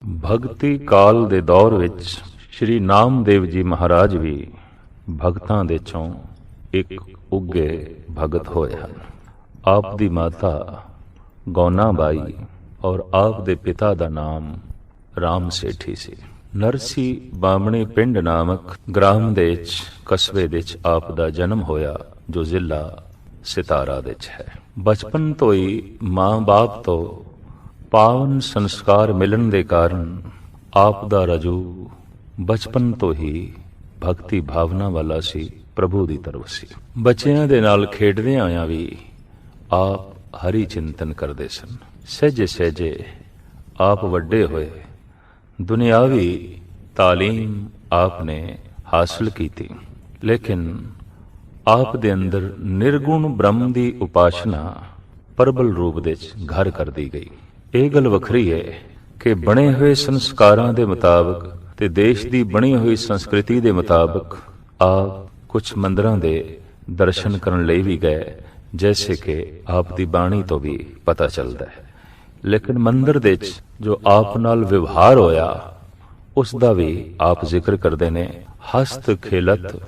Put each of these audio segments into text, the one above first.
ਭਗਤੀ ਕਾਲ ਦੇ ਦੌਰ ਵਿੱਚ ਸ਼੍ਰੀ ਨਾਮਦੇਵ ਜੀ ਮਹਾਰਾਜ ਵੀ ਭਗਤਾਂ ਦੇ ਚੋਂ ਇੱਕ ਉੱਗੇ ਭਗਤ ਹੋਏ ਹਨ। ਆਪ ਦੀ ਮਾਤਾ ਗੌਨਾ ਬਾਈ ਔਰ ਆਪ ਦੇ ਪਿਤਾ ਦਾ ਨਾਮ ਰਾਮ ਸੇਠੀ ਸੀ। ਨਰਸੀ ਬਾਮਣੇ ਪਿੰਡ ਨਾਮਕ ਗ੍ਰਾਮ ਦੇ ਵਿੱਚ ਕਸਬੇ ਦੇ ਵਿੱਚ ਆਪ ਦਾ ਜਨਮ ਹੋਇਆ, ਜੋ ਜ਼ਿਲ੍ਹਾ ਸਿਤਾਰਾ ਦੇ ਵਿੱਚ ਹੈ। ਬਚਪਨ ਤੋਂ ਹੀ ਮਾਂ-ਬਾਪ ਤੋਂ ਪਾਵਨ ਸੰਸਕਾਰ ਮਿਲਣ ਦੇ ਕਾਰਨ ਆਪ ਦਾ ਰਜੂ ਬਚਪਨ ਤੋਂ ਹੀ ਭਗਤੀ ਭਾਵਨਾ ਵਾਲਾ ਸੀ, ਪ੍ਰਭੂ ਦੀ ਤਰਫ ਸੀ। ਬੱਚਿਆਂ ਦੇ ਨਾਲ ਖੇਡਦੇ ਆਇਆਂ ਵੀ ਆਪ ਹਰੀ ਚਿੰਤਨ ਕਰਦੇ ਸਨ। ਸਹਿਜੇ ਸਹਿਜੇ ਆਪ ਵੱਡੇ ਹੋਏ। ਦੁਨਿਆਵੀ ਤਾਲੀਮ ਆਪ ਨੇ ਹਾਸਲ ਕੀਤੀ, ਲੇਕਿਨ ਆਪ ਦੇ ਅੰਦਰ ਨਿਰਗੁਣ ਬ੍ਰਹਮ ਦੀ ਉਪਾਸਨਾ ਪ੍ਰਬਲ ਰੂਪ ਵਿੱਚ ਘਰ ਕਰਦੀ ਗਈ। ਇਹ ਗੱਲ ਵੱਖਰੀ ਹੈ ਕਿ ਬਣੇ ਹੋਏ ਸੰਸਕਾਰਾਂ ਦੇ ਮੁਤਾਬਕ ਤੇ ਦੇਸ਼ ਦੀ ਬਣੀ ਹੋਈ ਸੰਸਕ੍ਰਿਤੀ ਦੇ ਮੁਤਾਬਕ ਆਪ ਕੁਝ ਮੰਦਰਾਂ ਦੇ ਦਰਸ਼ਨ ਕਰਨ ਲਈ ਵੀ ਗਏ, ਜੈਸੇ ਕਿ ਆਪ ਦੀ ਬਾਣੀ ਤੋਂ ਵੀ ਪਤਾ ਚੱਲਦਾ ਹੈ। ਲੇਕਿਨ ਮੰਦਰ ਦੇ ਵਿੱਚ ਜੋ ਆਪ ਨਾਲ ਵਿਵਹਾਰ ਹੋਇਆ ਉਸ ਦਾ ਵੀ ਆਪ ਜ਼ਿਕਰ ਕਰਦੇ ਨੇ। ਹਸਤ ਖੇਲਤ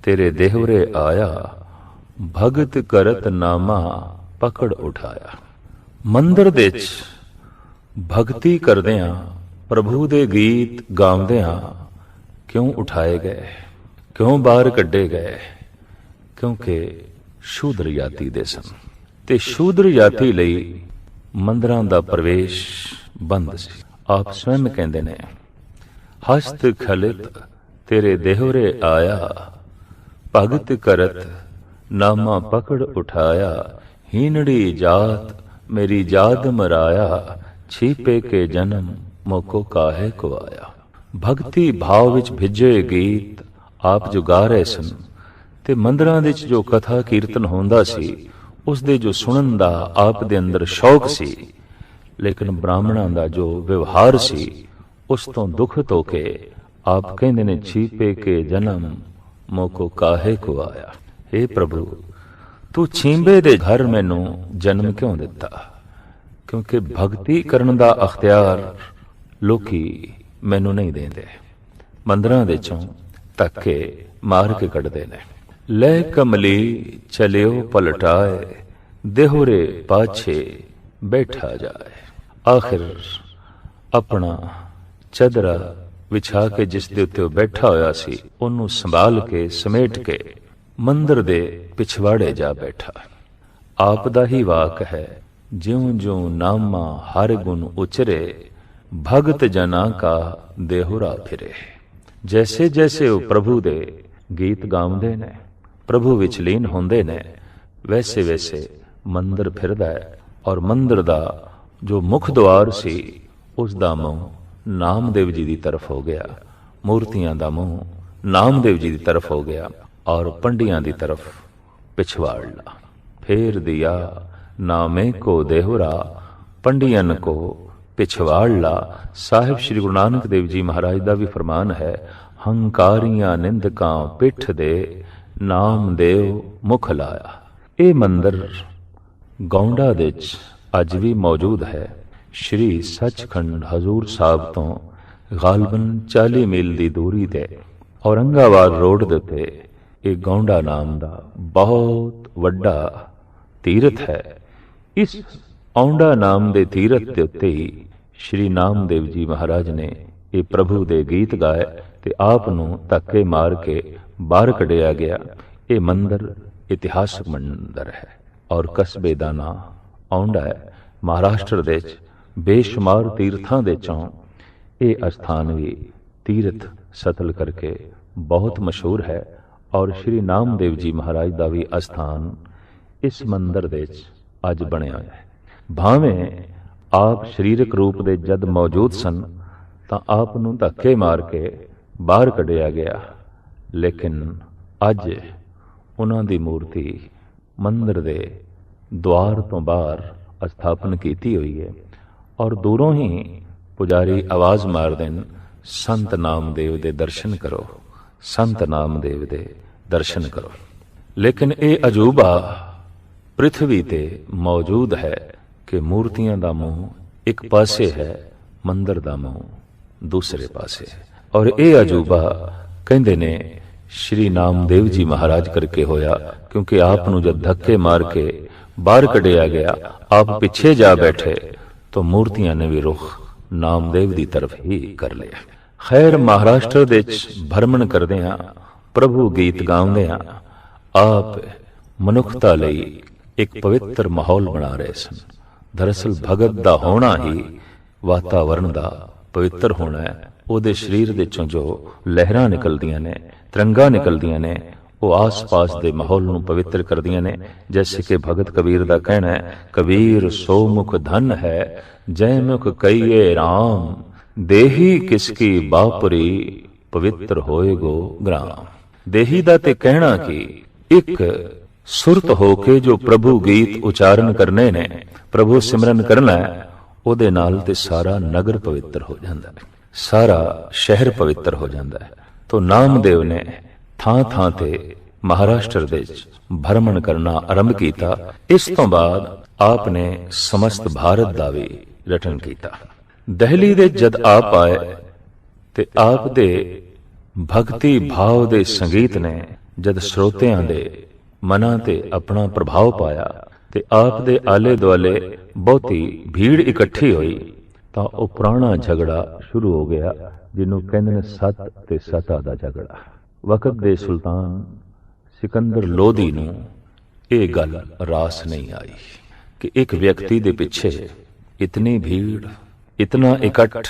ਤੇਰੇ ਦੇਹਵਰੇ ਆਇਆ, ਭਗਤ ਕਰਤ ਨਾਮਾ ਪਕੜ ਉਠਾਇਆ। ਮੰਦਰ ਦੇ ਵਿੱਚ ਭਗਤੀ ਕਰਦਿਆਂ, ਪ੍ਰਭੂ ਦੇ ਗੀਤ ਗਾਉਂਦਿਆਂ ਕਿਉਂ ਉਠਾਏ ਗਏ, ਕਿਉਂ ਬਾਹਰ ਕੱਢੇ ਗਏ? ਕਿਉਂਕਿ ਸ਼ੂਦਰ ਜਾਤੀ ਦੇ ਸਨ ਤੇ ਸ਼ੂਦਰ ਜਾਤੀ ਲਈ ਮੰਦਰਾਂ ਦਾ ਪ੍ਰਵੇਸ਼ ਬੰਦ ਸੀ। ਆਪ ਸਵੈਮ ਕਹਿੰਦੇ ਨੇ, ਹਸਤ ਖਲਿਤ ਤੇਰੇ ਦੇਹਰੇ ਆਇਆ, ਭਗਤ ਕਰਤ ਨਾਮਾ ਪਕੜ ਉਠਾਇਆ। ਹੀਨੜੀ ਜਾਤ ਮੇਰੀ ਜਾਦ ਮਰਾਇਆ, ਛੀਪੇ ਕੇ ਜਨਮ ਮੋਕੋ ਕਾਹੇ ਕੋ ਆਇਆ। ਭਗਤੀ ਭਾਵ ਵਿੱਚ ਭਿੱਜੇ ਗੀਤ ਆਪ ਜੋ ਗਾ ਰਹੇ ਸਨ ਤੇ ਮੰਦਰਾਂ ਵਿੱਚ ਜੋ ਕਥਾ ਕੀਰਤਨ ਹੁੰਦਾ ਸੀ ਉਸ ਦੇ ਜੋ ਸੁਣਨ ਦਾ ਆਪ ਦੇ ਅੰਦਰ ਸ਼ੌਕ ਸੀ, ਲੇਕਿਨ ਬ੍ਰਾਹਮਣਾਂ ਦਾ ਜੋ ਵਿਵਹਾਰ ਸੀ ਉਸ ਤੋਂ ਦੁਖਤ ਹੋ ਕੇ ਆਪ ਕਹਿੰਦੇ ਨੇ, ਛੀਪੇ ਕੇ ਜਨਮ ਮੋਕੋ ਕਾਹੇ ਕੋ ਆਇਆ। हे ਪ੍ਰਭੂ, ਤੂੰ ਛੀਂਬੇ ਦੇ ਘਰ ਮੈਨੂੰ ਜਨਮ ਕਿਉਂ ਦਿੱਤਾ? ਕਿਉਂਕਿ ਭਗਤੀ ਕਰਨ ਦਾ ਅਖਤਿਆਰ ਲੋਕੀ ਮੈਨੂੰ ਨਹੀਂ ਦਿੰਦੇ। ਮੰਦਰਾਂ ਦੇ ਚੋਂ ਧੱਕੇ ਮਾਰ ਕੇ ਕੱਢਦੇ ਨੇ। ਲੈ ਕਮਲੀ ਚਲਿਓ ਪਲਟਾਏ, ਦੇਹੁਰੇ ਪਾਛੇ ਬੈਠਾ ਜਾਏ। ਆਖਿਰ ਆਪਣਾ ਚਦਰਾ ਵਿਛਾ ਕੇ ਜਿਸ ਦੇ ਉੱਤੇ ਉਹ ਬੈਠਾ ਹੋਇਆ ਸੀ ਉਹਨੂੰ ਸੰਭਾਲ ਕੇ ਸਮੇਟ ਕੇ ਮੰਦਰ ਦੇ ਪਿਛਵਾੜੇ ਜਾ ਬੈਠਾ। ਆਪ ਦਾ ਹੀ ਵਾਕ ਹੈ, ਜਿਉਂ ਜਿਉਂ ਨਾਮਾ ਹਰ ਗੁਣ ਉਚਰੇ, ਭਗਤ ਜਨਾ ਕਾ ਦੇਹੁਰਾ ਫਿਰੇ। ਜੈਸੇ ਜੈਸੇ ਉਹ ਪ੍ਰਭੂ ਦੇ ਗੀਤ ਗਾਉਂਦੇ ਨੇ, ਪ੍ਰਭੂ ਵਿੱਚ ਲੀਨ ਹੁੰਦੇ ਨੇ, ਵੈਸੇ ਵੈਸੇ ਮੰਦਰ ਫਿਰਦਾ ਹੈ। ਔਰ ਮੰਦਰ ਦਾ ਜੋ ਮੁੱਖ ਦੁਆਰ ਸੀ ਉਸ ਦਾ ਮੂੰਹ ਨਾਮਦੇਵ ਜੀ ਦੀ ਤਰਫ ਹੋ ਗਿਆ, ਮੂਰਤੀਆਂ ਦਾ ਮੂੰਹ ਨਾਮਦੇਵ ਜੀ ਦੀ ਤਰਫ ਹੋ ਗਿਆ ਔਰ ਪੰਡਿਆਂ ਦੀ ਤਰਫ ਪਿਛਵਾੜ ਲਾ। ਫੇਰ ਦਿਆ ਨਾਮੇ ਕੋ ਦੇਹੁਰਾ, ਪੰਡਿयन को पिछवाड़ ला। साहिब श्री गुरु नानक देव जी महाराज का भी फरमान है, हंकारियां निंदकां पिठ दे, नाम देव मुख लाया। ये मंदिर गौंडा दे अज भी मौजूद है। श्री सचखंड हजूर साहब तो गालबन 40 मील की दूरी ते औरंगाबाद रोड दे उत्ते ये गौंडा नाम का बहुत वड्डा तीरथ है। इस औंडा नाम दे तीरथ दे उत्ते ही श्री नामदेव जी महाराज ने ये प्रभु दे गीत गाए ते आप नूं धक्के मार के बाहर कढ़िया गया। ये मंदिर इतिहासक मंदिर है और कस्बे दा नां औंडा है। महाराष्ट्र दे बेशुमार तीर्थां दे चों ये अस्थान भी तीर्थ सतल करके बहुत मशहूर है। और श्री नामदेव जी महाराज का भी अस्थान इस मंदिर दे अज बनिया है। भावें आप शरीरक रूप दे जद मौजूद सन तां आप नूं धक्के मार के बाहर कढ़िया गया, लेकिन अज उन्हां दी मूर्ति मंदिर दे द्वार तो बाहर स्थापन कीती हुई है। और दूरों ही पुजारी आवाज़ मार देन, संत नामदेव दे दर्शन करो, संत नामदेव दे दर्शन करो। लेकिन ये अजूबा पृथ्वी ते मौजूद है कि मूर्तियां दा मुंह एक पासे है, ਮੰਦਰ ਦਾ ਮੂੰਹ ਦੂਸਰੇ ਪਾਸੇ। ਔਰ ਇਹ ਅਜੂਬਾ ਕਹਿੰਦੇ ਨੇ ਸ਼੍ਰੀ ਨਾਮਦੇਵ ਜੀ ਮਹਾਰਾਜ ਕਰਕੇ ਹੋਇਆ, ਕਿਉਂਕਿ ਆਪ ਨੂੰ ਜਦ ਧੱਕੇ ਮਾਰ ਕੇ ਬਾਹਰ ਕੱਢਿਆ ਗਿਆ, ਆਪ ਪਿੱਛੇ ਜਾ ਬੈਠੇ ਤਾਂ ਮੂਰਤੀਆਂ ਨੇ ਵੀ ਰੁਖ ਨਾਮਦੇਵ ਦੀ ਤਰਫ ਹੀ ਕਰ ਲਿਆ। ਖੈਰ, ਮਹਾਰਾਸ਼ਟਰ ਦੇ ਵਿੱਚ ਭਰਮਣ ਕਰਦਿਆਂ ਪ੍ਰਭੂ ਗੀਤ ਗਾਉਂਦਿਆਂ ਆਪ ਮਨੁੱਖਤਾ ਲਈ ਇੱਕ ਪਵਿੱਤਰ ਮਾਹੌਲ ਬਣਾ ਰਹੇ ਸਨ। ਦਰਅਸਲ ਭਗਤ ਦਾ ਹੋਣਾ ਹੀ ਵਾਤਾਵਰਣ ਦਾ ਪਵਿੱਤਰ ਹੋਣਾ ਹੈ। ਉਹਦੇ ਸਰੀਰ ਦੇ ਚੋਂ ਜੋ ਲਹਿਰਾਂ ਨਿਕਲਦੀਆਂ ਨੇ, ਤਿਰੰਗਾ ਨਿਕਲਦੀਆਂ ਨੇ, ਉਹ ਆਸ-ਪਾਸ ਦੇ ਮਾਹੌਲ ਨੂੰ ਪਵਿੱਤਰ ਕਰਦੀਆਂ ਨੇ। ਜੈਸੇ ਕਿ ਭਗਤ ਕਬੀਰ ਦਾ ਕਹਿਣਾ ਹੈ, ਕਬੀਰ ਸੋ ਮੁਖ ਧਨ ਹੈ ਜੈ ਮੁਖ ਕਈਏ ਰਾਮ, ਦੇਹੀ ਕਿਸਕੀ ਬਾਪਰੀ ਪਵਿੱਤਰ ਹੋਏਗੋ ਗ੍ਰਾਮ। ਦੇਹੀ ਦਾ ਤੇ ਕਹਿਣਾ ਕਿ ਇੱਕ ਸੁਰਤ ਹੋ ਕੇ ਜੋ ਪ੍ਰਭੂ ਗੀਤ ਉਚਾਰਨ ਕਰਨੇ ਨੇ, ਪ੍ਰਭੂ ਸਿਮਰਨ ਕਰਨਾ ਹੈ, ਉਹਦੇ ਨਾਲ ਤੇ ਸਾਰਾ ਨਗਰ ਪਵਿੱਤਰ ਹੋ ਜਾਂਦਾ ਹੈ, ਸਾਰਾ ਸ਼ਹਿਰ ਪਵਿੱਤਰ ਹੋ ਜਾਂਦਾ ਹੈ। ਤੋ ਨਾਮਦੇਵ ਨੇ ਥਾਂ ਥਾਂ ਤੇ ਮਹਾਰਾਸ਼ਟਰ ਦੇ ਵਿੱਚ ਭਰਮਣ ਕਰਨਾ ਆਰੰਭ ਕੀਤਾ। ਇਸ ਤੋਂ ਬਾਅਦ ਆਪ ਨੇ ਸਮਸਤ ਭਾਰਤ ਦਾ ਵੀ ਰਟਨ ਕੀਤਾ। ਦਿੱਲੀ ਦੇ ਜਦ ਆਪ ਆਏ ਤੇ ਆਪ ਦੇ ਭਗਤੀ ਭਾਵ ਦੇ ਸੰਗੀਤ ਨੇ ਜਦ ਸਰੋਤਿਆਂ ਦੇ ਮਨਾਂ ਤੇ ਆਪਣਾ ਪ੍ਰਭਾਵ ਪਾਇਆ ਤੇ ਆਪ ਦੇ ਆਲੇ ਦੁਆਲੇ ਬਹੁਤੀ ਭੀੜ ਇਕੱਠੀ ਹੋਈ, ਤਾਂ ਉਹ ਪੁਰਾਣਾ ਝਗੜਾ ਸ਼ੁਰੂ ਹੋ ਗਿਆ, ਜਿਹਨੂੰ ਕਹਿੰਦੇ ਨੇ ਸੱਤ ਤੇ ਸਤਾ ਦਾ ਝਗੜਾ। ਵਕਤ ਦੇ ਸੁਲਤਾਨ ਸਿਕੰਦਰ ਲੋਧੀ ਨੂੰ ਇਹ ਗੱਲ ਰਾਸ ਨਹੀਂ ਆਈ ਕਿ ਇੱਕ ਵਿਅਕਤੀ ਦੇ ਪਿੱਛੇ ਇਤਨੀ ਭੀੜ, ਇਤਨਾ ਇਕੱਠ।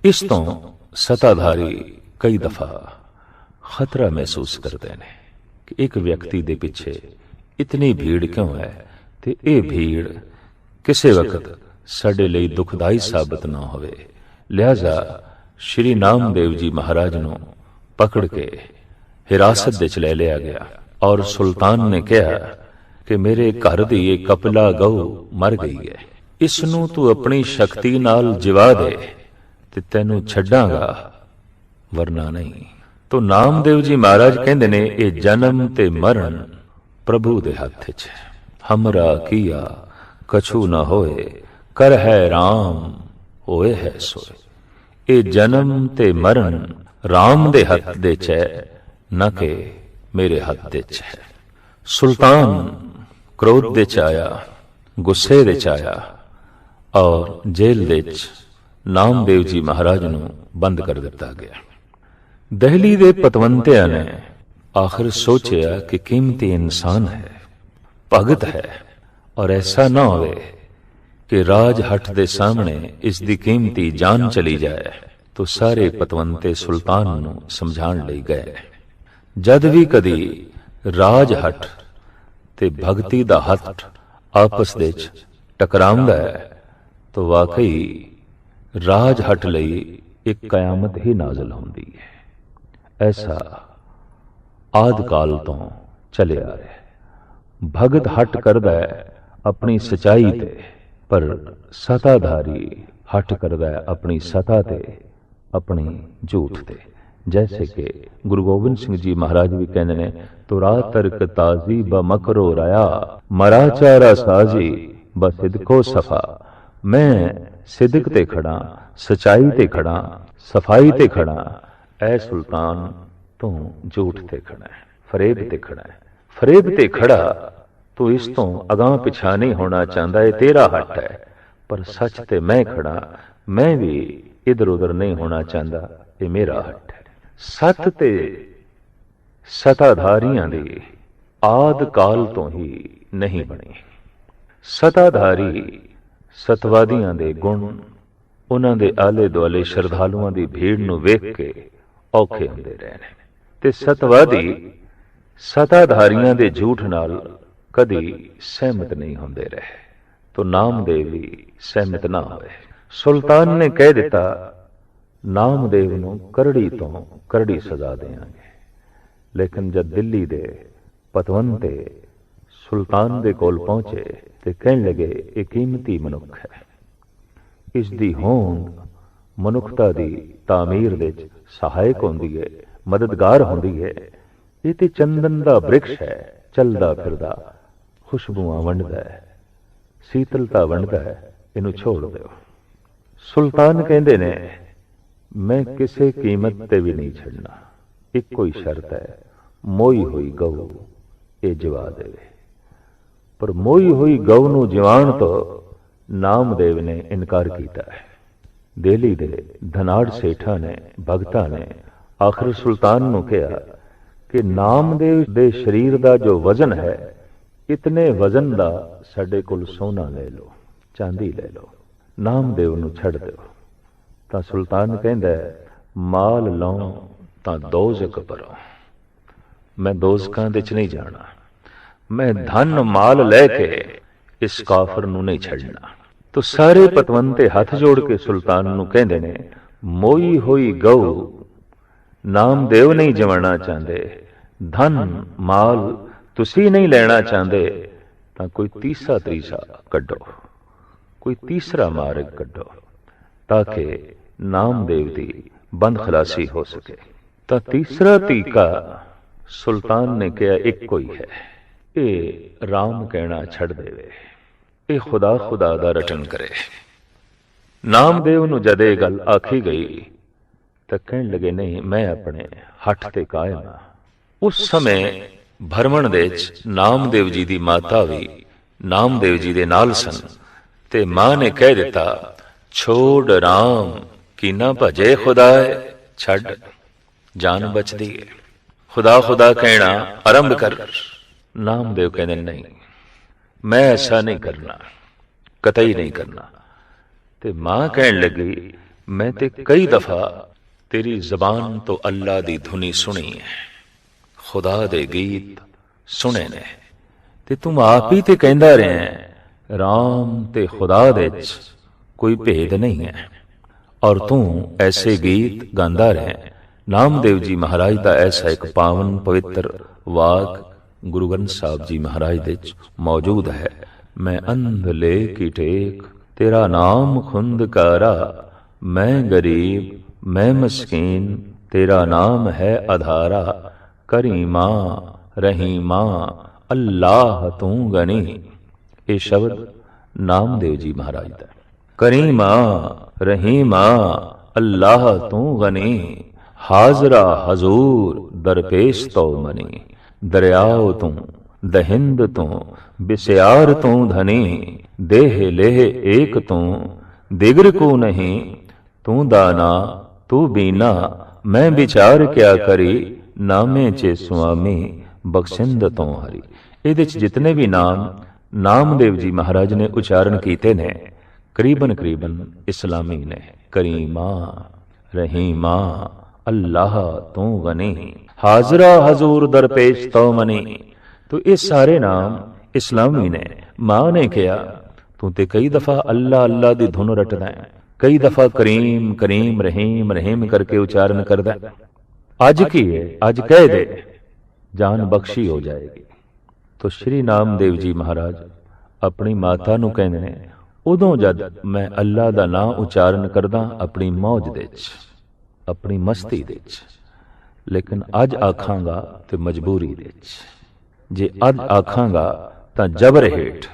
ਇਸ ਤੋਂ ਸਤਾਧਾਰੀ ਕਈ ਦਫਾ ਖਤਰਾ ਮਹਿਸੂਸ ਕਰਦੇ ਨੇ ਕਿ ਇੱਕ ਵਿਅਕਤੀ ਦੇ ਪਿੱਛੇ ਇਤਨੀ ਭੀੜ ਕਿਉਂ ਹੈ, ਤੇ ਇਹ ਭੀੜ ਕਿਸੇ ਵਕਤ ਸਾਡੇ ਲਈ ਦੁਖਦਾਈ ਸਾਬਤ ਨਾ ਹੋਵੇ। ਲਿਹਾਜ਼ਾ ਸ਼੍ਰੀ ਨਾਮਦੇਵ ਜੀ ਮਹਾਰਾਜ ਨੂੰ ਪਕੜ ਕੇ ਹਿਰਾਸਤ ਵਿੱਚ ਲੈ ਲਿਆ ਗਿਆ ਔਰ ਸੁਲਤਾਨ ਨੇ ਕਿਹਾ ਕਿ ਮੇਰੇ ਘਰ ਦੀ ਇਹ ਕਪਲਾ ਗਊ ਮਰ ਗਈ ਹੈ, ਇਸ ਨੂੰ ਤੂੰ ਆਪਣੀ ਸ਼ਕਤੀ ਨਾਲ ਜਿਵਾ ਦੇ ਤੇ ਤੈਨੂੰ ਛੱਡਾਂਗਾ, ਵਰਨਾ ਨਹੀਂ। ਤੋ ਨਾਮਦੇਵ ਜੀ ਮਹਾਰਾਜ ਕਹਿੰਦੇ ਨੇ ਇਹ ਜਨਮ ਤੇ ਮਰਨ ਪ੍ਰਭੂ ਦੇ ਹੱਥ 'ਚ ਹੈ। ਹਮਰਾ ਕੀਆ ਕਛੂ ਨਾ ਹੋਏ, ਕਰ ਹੈ ਰਾਮ ਹੋਏ ਹੈ ਸੋਏ। ਇਹ ਜਨਮ ਤੇ ਮਰਨ ਰਾਮ ਦੇ ਹੱਥ ਦੇ 'ਚ ਹੈ, ਨਾ ਕਿ ਮੇਰੇ ਹੱਥ ਦੇ 'ਚ ਹੈ। ਸੁਲਤਾਨ ਕ੍ਰੋਧ ਦੇ 'ਚ ਆਇਆ, ਗੁੱਸੇ ਦੇ 'ਚ ਆਇਆ ਔਰ ਜੇਲ੍ਹ ਦੇ 'ਚ ਨਾਮਦੇਵ ਜੀ ਮਹਾਰਾਜ ਨੂੰ ਬੰਦ ਕਰ ਦਿੱਤਾ ਗਿਆ। ਦਿੱਲੀ ਦੇ ਪਤਵੰਤਿਆਂ ਨੇ ਆਖਿਰ ਸੋਚਿਆ ਕਿ ਕੀਮਤੀ ਇਨਸਾਨ ਹੈ, ਭਗਤ ਹੈ, ਔਰ ਐਸਾ ਨਾ ਹੋਵੇ ਕਿ ਰਾਜ ਹੱਟ ਦੇ ਸਾਹਮਣੇ ਇਸ ਦੀ ਕੀਮਤੀ ਜਾਨ ਚਲੀ ਜਾਏ। ਤੋ ਸਾਰੇ ਪਤਵੰਤੇ ਸੁਲਤਾਨ ਨੂੰ ਸਮਝਾਉਣ ਲਈ ਗਏ। ਜਦ ਵੀ ਕਦੀ ਰਾਜ ਹੱਟ ਤੇ ਭਗਤੀ ਦਾ ਹੱਥ ਆਪਸ ਦੇ ਵਿੱਚ ਟਕਰਾਉਂਦਾ ਹੈ, ਤੋ ਵਾਕਈ ਰਾਜ ਹੱਟ ਲਈ ਇੱਕ ਕਿਆਮਤ ਹੀ ਨਾਜ਼ਲ ਹੁੰਦੀ ਹੈ। ਐਸਾ ਆਦਿ ਕਾਲ ਤੋਂ ਚੱਲਿਆ ਆ ਰਿਹਾ। ਭਗਤ ਹੱਟ ਕਰਦਾ ਹੈ ਆਪਣੀ ਸਚਾਈ ਤੇ, ਪਰ ਸਤਾਧਾਰੀ ਹੱਟ ਕਰਦਾ ਹੈ ਆਪਣੀ ਸਤਾ ਤੇ, ਆਪਣੀ ਝੂਠ ਤੇ। ਜੈਸੇ ਕਿ ਗੁਰੂ ਗੋਬਿੰਦ ਸਿੰਘ ਜੀ ਮਹਾਰਾਜ ਵੀ ਕਹਿੰਦੇ ਨੇ, ਤੁਰਾ ਤਰਕ ਤਾਜ਼ੀ ਬ ਮਕਰੋ ਰਾਇਆ, ਮਰਾ ਚਾਰਾ ਸਾਜੀ ਬ ਸਿਦਕੋ ਸਫਾ। ਮੈਂ ਸਿਦਕ ਤੇ ਖੜਾ, ਸਚਾਈ ਤੇ ਖੜਾ, ਸਫਾਈ ਤੇ ਖੜਾ। ਐ ਸੁਲਤਾਨ ਤੂੰ ਝੂਠ ਤੇ ਖੜਾ ਹੈ, ਫਰੇਬ ਤੇ ਖੜਾ ਹੈ। ਫਰੇਬ ਤੇ ਖੜਾ ਤੂੰ ਇਸ ਤੋਂ ਅਗਾਂਹ ਪਿਛਾਂ ਨਹੀਂ ਹੋਣਾ ਚਾਹੁੰਦਾ, ਇਹ ਤੇਰਾ ਹੱਟ ਹੈ। ਪਰ ਸੱਚ ਤੇ ਮੈਂ ਖੜਾ, ਮੈਂ ਵੀ ਇਧਰ ਉਧਰ ਨਹੀਂ ਹੋਣਾ ਚਾਹੁੰਦਾ, ਇਹ ਮੇਰਾ ਹੱਟ ਹੈ। ਸੱਤ ਤੇ ਸਤਾਧਾਰੀਆਂ ਦੀ ਆਦ ਕਾਲ ਤੋਂ ਹੀ ਨਹੀਂ ਬਣੀ। ਸਤਾਧਾਰੀ ਸਤਵਾਦੀਆਂ ਦੇ ਗੁਣ, ਉਹਨਾਂ ਦੇ ਆਲੇ ਦੁਆਲੇ ਸ਼ਰਧਾਲੂਆਂ ਦੀ ਭੀੜ ਨੂੰ ਵੇਖ ਕੇ ਔਖੇ ਹੁੰਦੇ ਰਹੇ ਨੇ, ਤੇ ਸਤਵਾਦੀ ਸਤਾਧਾਰੀਆਂ ਦੇ ਝੂਠ ਨਾਲ ਕਦੀ ਸਹਿਮਤ ਨਹੀਂ ਹੁੰਦੇ ਰਹੇ। ਤੋ ਨਾਮਦੇਵ ਵੀ ਸਹਿਮਤ ਨਾ ਹੋਏ। ਸੁਲਤਾਨ ਨੇ ਕਹਿ ਦਿੱਤਾ, ਨਾਮਦੇਵ ਨੂੰ ਕਰੜੀ ਤੋਂ ਕਰੜੀ ਸਜ਼ਾ ਦੇਵਾਂਗੇ। ਲੇਕਿਨ ਜਦ ਦਿੱਲੀ ਦੇ ਪਤਵੰਤੇ ਸੁਲਤਾਨ ਦੇ ਕੋਲ ਪਹੁੰਚੇ ਤੇ ਕਹਿਣ ਲੱਗੇ, ਇਹ ਕੀਮਤੀ ਮਨੁੱਖ ਹੈ, ਇਸ ਦੀ ਹੋਂਦ ਮਨੁੱਖਤਾ ਦੀ ਤਾਮੀਰ ਦੇ ਵਿੱਚ ਸਹਾਇਕ ਹੁੰਦੀ ਹੈ, ਮਦਦਗਾਰ ਹੁੰਦੀ ਹੈ। ਇਹ ਤੇ ਚੰਦਨ ਦਾ ਬ੍ਰਿਕਸ਼ ਹੈ, ਚੱਲਦਾ ਫਿਰਦਾ, ਖੁਸ਼ਬੂਆਂ ਵੰਡਦਾ ਹੈ, ਸੀਤਲਤਾ ਵੰਡਦਾ ਹੈ, ਇਹਨੂੰ ਛੋੜ ਦਿਓ। ਸੁਲਤਾਨ ਕਹਿੰਦੇ ਨੇ ਮੈਂ ਕਿਸੇ ਕੀਮਤ ਤੇ ਵੀ ਨਹੀਂ ਛੱਡਣਾ, ਇੱਕੋ ਹੀ ਸ਼ਰਤ ਹੈ, ਮੋਈ ਹੋਈ ਗਊ ਇਹ ਜਵਾ ਦੇਵੇ। ਪਰ ਮੋਈ ਹੋਈ ਗਊ ਨੂੰ ਜਿਵਾਣ ਤੋਂ ਨਾਮਦੇਵ ਨੇ ਇਨਕਾਰ ਕੀਤਾ ਹੈ। ਦਿੱਲੀ ਦੇ ਧਨਾੜ ਸੇਠਾਂ ਨੇ, ਭਗਤਾਂ ਨੇ ਆਖਰ ਸੁਲਤਾਨ ਨੂੰ ਕਿਹਾ ਕਿ ਨਾਮਦੇਵ ਦੇ ਸਰੀਰ ਦਾ ਜੋ ਵਜ਼ਨ ਹੈ, ਇਤਨੇ ਵਜ਼ਨ ਦਾ ਸਾਡੇ ਕੋਲ ਸੋਨਾ ਲੈ ਲਓ, ਚਾਂਦੀ ਲੈ ਲਓ, ਨਾਮਦੇਵ ਨੂੰ ਛੱਡ ਦਿਓ। ਤਾਂ ਸੁਲਤਾਨ ਕਹਿੰਦਾ ਮਾਲ ਲਓ ਤਾਂ ਦੋਜ਼ਖ ਭਰੋ, ਮੈਂ ਦੋਜ਼ਖਾਂ ਦੇ ਚ ਨਹੀਂ ਜਾਣਾ, ਮੈਂ ਧਨ ਮਾਲ ਲੈ ਕੇ ਇਸ ਕਾਫਰ ਨੂੰ ਨਹੀਂ ਛੱਡਣਾ। ਤੋ ਸਾਰੇ ਪਤਵੰਤੇ ਹੱਥ ਜੋੜ ਕੇ ਸੁਲਤਾਨ ਨੂੰ ਕਹਿੰਦੇ ਨੇ ਮੋਈ ਹੋਈ ਗਊ ਨਾਮਦੇਵ ਨਹੀਂ ਜਵਾਣਾ ਚਾਹੁੰਦੇ, ਧਨ ਮਾਲ ਤੁਸੀਂ ਨਹੀਂ ਲੈਣਾ ਚਾਹੁੰਦੇ, ਤਾਂ ਕੋਈ ਤੀਸਰਾ ਤਰੀਸਾ ਕੱਢੋ, ਕੋਈ ਤੀਸਰਾ ਮਾਰਗ ਕੱਢੋ ਤਾਂ ਕਿ ਨਾਮਦੇਵ ਦੀ ਬੰਦ ਖਲਾਸੀ ਹੋ ਸਕੇ। ਤਾਂ ਤੀਸਰਾ ਤਰੀਕਾ ਸੁਲਤਾਨ ਨੇ ਕਿਹਾ ਇੱਕੋ ਹੀ ਹੈ, ਇਹ ਰਾਮ ਕਹਿਣਾ ਛੱਡ ਦੇਵੇ, ਇਹ ਖੁਦਾ ਖੁਦਾ ਦਾ ਰਟਨ ਕਰੇ। ਨਾਮਦੇਵ ਨੂੰ ਜਦ ਇਹ ਗੱਲ ਆਖੀ ਗਈ ਤਾਂ ਕਹਿਣ ਲੱਗੇ ਨਹੀਂ, ਮੈਂ ਆਪਣੇ ਹੱਠ ਤੇ ਕਾਇਮ ਹਾਂ। ਉਸ ਸਮੇਂ ਭਰਮਣ ਦੇ ਵਿੱਚ ਨਾਮਦੇਵ ਜੀ ਦੀ ਮਾਤਾ ਵੀ ਨਾਮਦੇਵ ਜੀ ਦੇ ਨਾਲ ਸਨ, ਤੇ ਮਾਂ ਨੇ ਕਹਿ ਦਿੱਤਾ ਛੋੜ ਰਾਮ ਕੀ ਨਾ ਭਜੇ ਖੁਦਾਏ, ਛੱਡ ਜਾਨ ਬਚਦੀ ਹੈ, ਖੁਦਾ ਖੁਦਾ ਕਹਿਣਾ ਆਰੰਭ ਕਰ। ਨਾਮਦੇਵ ਕਹਿੰਦੇ ਨਹੀਂ, मैं ऐसा नहीं करना, कतई नहीं करना। ते मां कहन लगी मैं ते कई दफा तेरी जबान तो अल्लाह दी धुनी सुनी है, खुदा दे गीत सुने ने, ते तुम आप ही ते कहंदा रहे हैं राम ते खुदा दे कोई भेद नहीं है, और तू ऐसे गीत गांदा रहे। नामदेव जी महाराज का ऐसा एक पावन पवित्र वाक गुरु ग्रंथ साहब जी महाराज दे मौजूद है। मैं अंध ले की टेक तेरा नाम खुंदकारा, मैं गरीब मैं मस्कीन तेरा नाम है आधारा, करीमा रहीमा अल्लाह तू गनी। ये शब्द नामदेव जी महाराज का। करीमा रहीमा अल्लाह तू गनी, हाजरा हजूर दरपेश तो मनी, दरियाओ तू दहिंद तू बिस्यार तू धनी, देह लेह एक तू दिगर को नहीं, तू दाना तू बीना मैं विचार क्या करी, नामे चे स्वामी बख्शिंद तो हरी। इहदे च जितने भी नाम नामदेव जी महाराज ने उच्चारण कीते ने करीबन करीबन इस्लामी ने। करीमा रहीमा अल्लाह तू गनी, हाजरा हजूर दरपेश तो मनी। तो ये सारे नाम इस्लामी ने। मां ने कहा तू ते कई दफा अल्लाह अल्लाह दी धुन रटदा है, कई दफा करीम करीम रहीम रहीम करके उच्चारण करदा है। अज की है, अज कह दे जान बख्शी हो जाएगी। तो श्री नामदेव जी महाराज अपनी माता नूं कहंदे ने उदों जद मैं अल्लाह दा नाम उच्चारण करदा अपनी मौज दे च, अपनी मस्ती दे च, लेकिन अज आखांगा तो मजबूरी दे च, जे अज आखांगा तां जबर हेठ,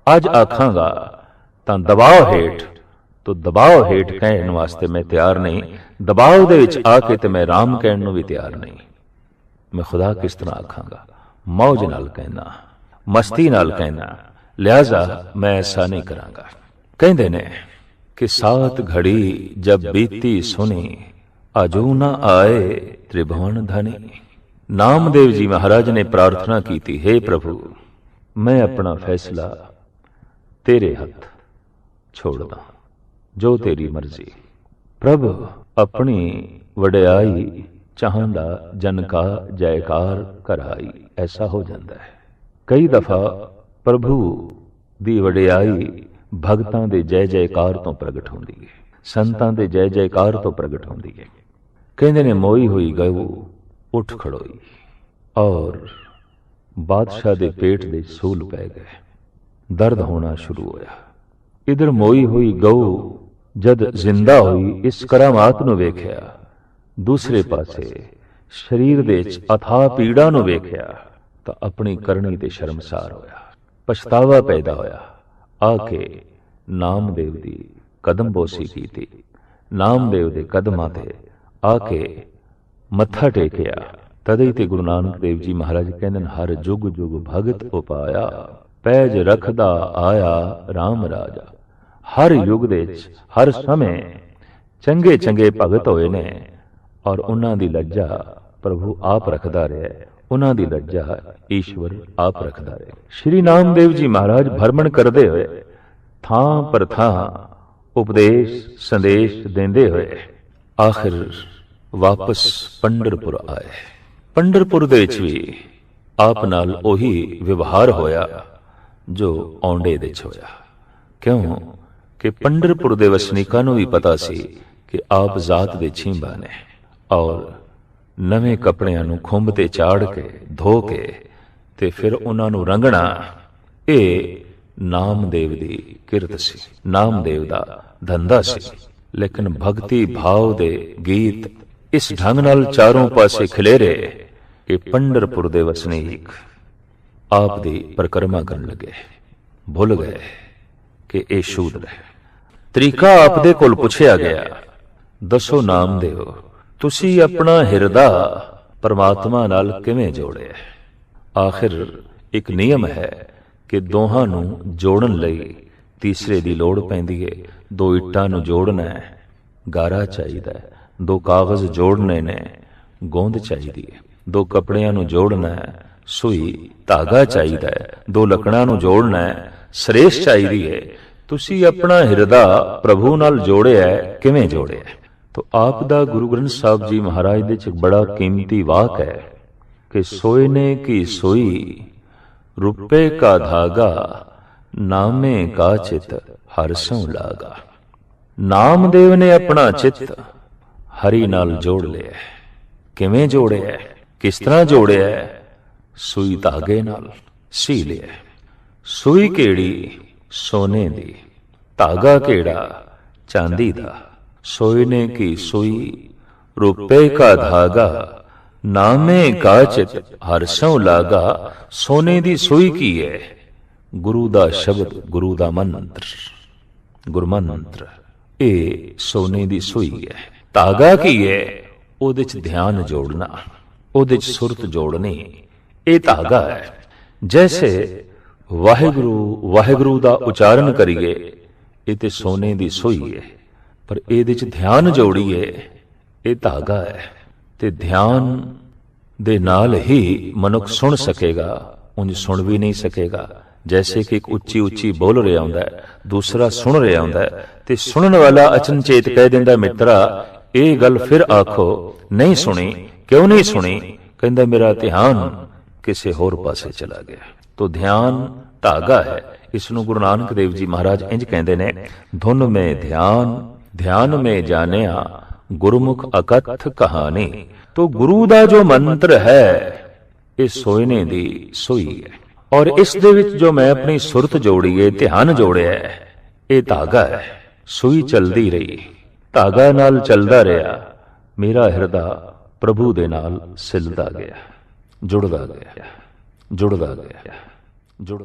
अज आखांगा तां दबाव हेठ, तो दबाव हेठ कहण वास्ते मैं तैयार नहीं, दबाव दे विच आके ते मैं राम कहण नूं भी तैयार नहीं। मैं खुदा किस तरह आखांगा, मौज नाल कहना, मस्ती नाल कहना, लिहाजा मैं ऐसा नहीं करांगा। कहंदे ने कि सात घड़ी जब बीती सुनी, अजू न आए त्रिभुवन धनी। नामदेव जी महाराज ने प्रार्थना की थी, हे प्रभु मैं अपना फैसला तेरे हाथ छोड़दा, जो तेरी मर्जी। प्रभु अपनी वडियाई चाहंदा जन का जयकार कराई, ऐसा हो जाता है। कई दफा प्रभु दी वडियाई भगतां दे जय जयकार तो प्रगट होंदी है, संतां दे जय जयकार तो प्रगट होंदी है। कहंदे ने मोई हुई गऊ उठ खड़ोई और बादशाह दे पेट दे सूल पै गए, दर्द होना शुरू होया। इधर मोई हुई गऊ जद जिंदा हुई इस करामात नूं वेख्या, दूसरे पासे शरीर दे च अथाह पीड़ा नूं वेख्या तां अपनी करनी ते शर्मसार होया, पछतावा पैदा होया। आके नामदेव दी ਕਦਮ ਬੋਸੀ ਕੀਤੀ। ਨਾਮਦੇਵ ਦੇ ਕਦਮਾਂ ਤੇ ਆ ਕੇ ਮੱਥਾ ਟੇਕਿਆ। ਤਦੇ ਤੇ ਗੁਰੂ ਨਾਨਕ ਦੇਵ ਜੀ ਮਹਾਰਾਜ ਕਹਿੰਦੇ ਨੇ, ਹਰ ਜੁਗ ਜੁਗ ਭਗਤ ਉਪਾਇਆ, ਪੈਜ ਰੱਖਦਾ ਆਇਆ RAM ਰਾਜਾ। ਹਰ ਯੁੱਗ ਦੇ ਵਿੱਚ ਹਰ ਸਮੇਂ ਚੰਗੇ ਚੰਗੇ ਭਗਤ ਹੋਏ ਨੇ, ਔਰ ਉਹਨਾਂ ਦੀ ਲੱਜਾ ਪ੍ਰਭੂ ਆਪ ਰੱਖਦਾ ਰਿਹਾ, ਉਹਨਾਂ ਦੀ ਲੱਜਾ ਈਸ਼ਵਰ ਆਪ ਰੱਖਦਾ ਰਿਹਾ। ਸ਼੍ਰੀ ਨਾਮਦੇਵ ਜੀ ਮਹਾਰਾਜ ਭਰਮਣ ਕਰਦੇ ਹੋਏ ਥਾਂ ਪਰ ਥਾਂ ਉਪਦੇਸ਼ ਸੰਦੇਸ਼ ਦਿੰਦੇ ਹੋਏ ਆਖਿਰ ਵਾਪਸ ਪੰਢਰਪੁਰ ਆਏ। ਪੰਢਰਪੁਰ ਦੇ ਵਿੱਚ ਵੀ ਆਪ ਨਾਲ ਉਹੀ ਵਿਵਹਾਰ ਹੋਇਆ ਜੋ ਔਂਡੇ ਦੇ ਵਿੱਚ ਹੋਇਆ। ਕਿਉਂ ਕਿ ਪੰਢਰਪੁਰ ਦੇ ਵਸਨੀਕਾਂ ਨੂੰ ਵੀ ਪਤਾ ਸੀ ਕਿ ਆਪ ਜ਼ਾਤ ਦੇ ਛੀਂਬਾ ਨੇ, ਔਰ ਨਵੇਂ ਕੱਪੜਿਆਂ ਨੂੰ ਖੁੰਭ ਤੇ ਚਾੜ ਕੇ ਧੋ ਕੇ ਤੇ ਫਿਰ ਉਹਨਾਂ ਨੂੰ ਰੰਗਣਾ, ਇਹ ਨਾਮਦੇਵ ਦੀ ਕਿਰਤ ਸੀ, ਨਾਮਦੇਵ ਦਾ ਧੰਦਾ ਸੀ। ਲੇਕਿਨ ਭਗਤੀ ਭਾਵ ਦੇ ਗੀਤ ਇਸ ਢੰਗ ਨਾਲ ਚਾਰੋਂ ਪਾਸੇ ਖਿਲੇਰੇ ਕਿ ਪੰਢਰਪੁਰ ਦੇ ਵਸਨੀਕ ਆਪ ਦੀ ਪਰਿਕਰਮਾ ਕਰਨ ਲੱਗੇ, ਭੁੱਲ ਗਏ ਕਿ ਇਹ ਸ਼ੂਦਰ ਹੈ। ਤਰੀਕਾ ਆਪ ਦੇ ਕੋਲ ਪੁੱਛਿਆ ਗਿਆ, ਦੱਸੋ ਨਾਮਦੇਵ, ਤੁਸੀਂ ਆਪਣਾ ਹਿਰਦਾ ਪਰਮਾਤਮਾ ਨਾਲ ਕਿਵੇਂ ਜੋੜਿਆ? ਆਖਿਰ ਇੱਕ ਨਿਯਮ ਹੈ ਕਿ ਦੋਹਾਂ ਨੂੰ ਜੋੜਨ ਲਈ ਤੀਸਰੇ ਦੀ ਲੋੜ ਪੈਂਦੀ ਹੈ। ਦੋ ਇੱਟਾਂ ਨੂੰ ਜੋੜਨਾ ਹੈ, ਗਾਰਾ ਚਾਹੀਦਾ ਹੈ। ਦੋ ਕਾਗਜ਼ ਜੋੜਨੇ ਨੇ, ਗੋਂਦ ਚਾਹੀਦੀ ਹੈ। ਦੋ ਕੱਪੜਿਆਂ ਨੂੰ ਜੋੜਨਾ ਹੈ, ਸੂਈ ਧਾਗਾ ਚਾਹੀਦਾ ਹੈ। ਦੋ ਲੱਕੜਾਂ ਨੂੰ ਜੋੜਨਾ ਹੈ, ਸਰੇਸ਼ ਚਾਹੀਦੀ ਹੈ। ਤੁਸੀਂ ਆਪਣਾ ਹਿਰਦਾ ਪ੍ਰਭੂ ਨਾਲ ਜੋੜਿਆ, ਕਿਵੇਂ ਜੋੜਿਆ? ਤੋ ਆਪ ਦਾ ਗੁਰੂ ਗ੍ਰੰਥ ਸਾਹਿਬ ਜੀ ਮਹਾਰਾਜ ਦੇ ਚ ਬੜਾ ਕੀਮਤੀ ਵਾਕ ਹੈ ਕਿ ਸੋਇਨੇ ਕੀ ਸੋਈ ਰੁਪਏ ਕਾ ਧਾਗਾ, ਨਾਮੇ ਕਾ ਚਿਤ ਹਰਿ ਸੋ ਲਾਗਾ। ਨਾਮਦੇਵ ਨੇ ਆਪਣਾ ਚਿੱਤ ਹਰੀ ਨਾਲ ਜੋੜ ਲਿਆ। ਕਿਵੇਂ ਜੋੜਿਆ? ਕਿਸ ਤਰ੍ਹਾਂ ਜੋੜਿਆ? ਸੂਈ ਧਾਗੇ ਨਾਲ ਸੀ ਲਿਆ। ਸੂਈ ਕਿਹੜੀ? ਸੋਨੇ ਦੀ। ਧਾਗਾ ਕਿਹੜਾ? ਚਾਂਦੀ ਦਾ। ਸੋਇਨੇ ਕੀ ਸੂਈ ਰੁਪਏ ਕਾ ਧਾਗਾ, ਨਾਮੇ ਕਾ ਚਿਤ ਹਰਿ ਸੋ ਲਾਗਾ। ਸੋਨੇ ਦੀ ਸੂਈ ਕੀ ਹੈ? ਗੁਰੂ ਦਾ ਸ਼ਬਦ, ਗੁਰੂ ਦਾ ਮੰਤਰ, ਗੁਰਮੰਤਰ, ਇਹ ਸੋਨੇ ਦੀ ਸੂਈ ਹੈ। ਧਾਗਾ ਕੀ ਹੈ? ਉਹਦੇ ਚ ਧਿਆਨ ਜੋੜਨਾ, ਉਹਦੇ ਚ ਸੁਰਤ ਜੋੜਨੀ, ਇਹ ਧਾਗਾ ਹੈ। ਜੈਸੇ ਵਾਹਿਗੁਰੂ ਵਾਹਿਗੁਰੂ ਦਾ ਉਚਾਰਨ ਕਰੀਏ, ਇਹ ਤੇ ਸੋਨੇ ਦੀ ਸੂਈ ਹੈ, ਪਰ ਇਹਦੇ ਚ ਧਿਆਨ ਜੋੜੀਏ, ਇਹ ਧਾਗਾ ਹੈ। ਤੇ ਧਿਆਨ ਦੇ ਨਾਲ ਹੀ ਮਨੁੱਖ ਸੁਣ ਸਕੇਗਾ, ਉਂਝ ਸੁਣ ਵੀ ਨਹੀਂ ਸਕੇਗਾ। ਜੈਸੇ ਕਿ ਇੱਕ ਉੱਚੀ ਉੱਚੀ ਬੋਲ ਰਿਹਾ ਹੁੰਦਾ ਹੈ, ਦੂਸਰਾ ਸੁਣ ਰਿਹਾ ਹੁੰਦਾ ਹੈ, ਤੇ ਸੁਣਨ ਵਾਲਾ ਅਚਨਚੇਤ ਕਹਿ ਦਿੰਦਾ, ਮਿੱਤਰਾ ਇਹ ਗੱਲ ਫਿਰ ਆਖੋ, ਨਹੀਂ ਸੁਣੀ। ਕਿਉਂ ਨਹੀਂ ਸੁਣੀ? ਕਹਿੰਦਾ ਮੇਰਾ ਧਿਆਨ ਕਿਸੇ ਹੋਰ ਪਾਸੇ ਚਲਾ ਗਿਆ। ਤੋ ਧਿਆਨ ਧਾਗਾ ਹੈ। ਇਸ ਨੂੰ ਗੁਰੂ ਨਾਨਕ ਦੇਵ ਜੀ ਮਹਾਰਾਜ ਇੰਜ ਕਹਿੰਦੇ ਨੇ, ਧੁਨ ਮੇ ਧਿਆਨ, ਧਿਆਨ ਮੇ ਜਾਣਿਆ, ਗੁਰਮੁਖ ਅਕਥ ਕਹਾਣੀ। ਤੋ ਗੁਰੂ ਦਾ ਜੋ ਮੰਤਰ ਹੈ, ਇਹ ਸੋਇਨੇ ਦੀ ਸੂਈ ਹੈ, ਔਰ ਇਸ ਦੇ ਵਿੱਚ ਜੋ ਮੈਂ ਆਪਣੀ ਸੁਰਤ ਜੋੜੀ ਹੈ, ਧਿਆਨ ਜੋੜਿਆ ਹੈ, ਇਹ ਧਾਗਾ ਹੈ। ਸੂਈ ਚਲਦੀ ਰਹੀ, ਧਾਗਾ ਨਾਲ ਚੱਲਦਾ ਰਿਹਾ, ਮੇਰਾ ਹਿਰਦਾ ਪ੍ਰਭੂ ਦੇ ਨਾਲ ਸਿਲਦਾ ਗਿਆ, ਜੁੜਦਾ ਗਿਆ, ਜੁੜਦਾ ਗਿਆ, ਜੁੜ